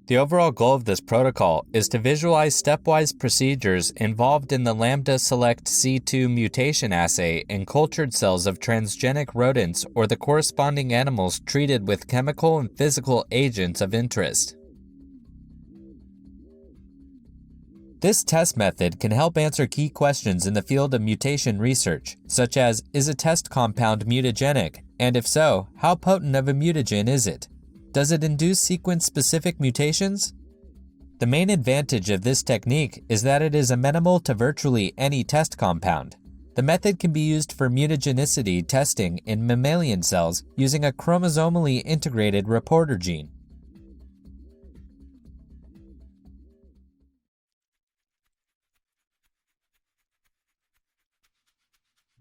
The overall goal of this protocol is to visualize stepwise procedures involved in the Lambda Select C2 mutation assay in cultured cells of transgenic rodents or the corresponding animals treated with chemical and physical agents of interest. This test method can help answer key questions in the field of mutation research, such as, is a test compound mutagenic, and if so, how potent of a mutagen is it? Does it induce sequence-specific mutations? The main advantage of this technique is that it is amenable to virtually any test compound. The method can be used for mutagenicity testing in mammalian cells using a chromosomally integrated reporter gene.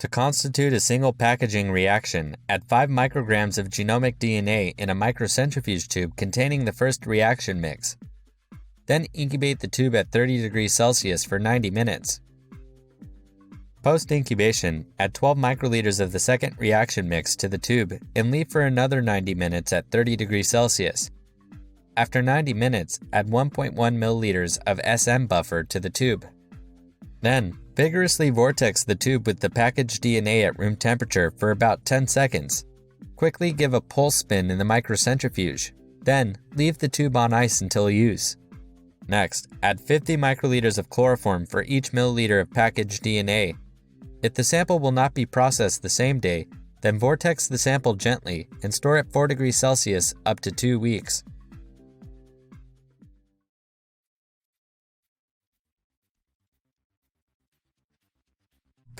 To constitute a single packaging reaction, add 5 micrograms of genomic DNA in a microcentrifuge tube containing the first reaction mix. Then incubate the tube at 30 degrees Celsius for 90 minutes. Post-incubation, add 12 microliters of the second reaction mix to the tube and leave for another 90 minutes at 30 degrees Celsius. After 90 minutes, add 1.1 milliliters of SM buffer to the tube. Then, vigorously vortex the tube with the packaged DNA at room temperature for about 10 seconds. Quickly give a pulse spin in the microcentrifuge. Then, leave the tube on ice until use. Next, add 50 microliters of chloroform for each milliliter of packaged DNA. If the sample will not be processed the same day, then vortex the sample gently and store at 4 degrees Celsius up to 2 weeks.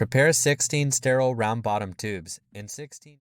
Prepare 16 sterile round-bottom tubes. In 16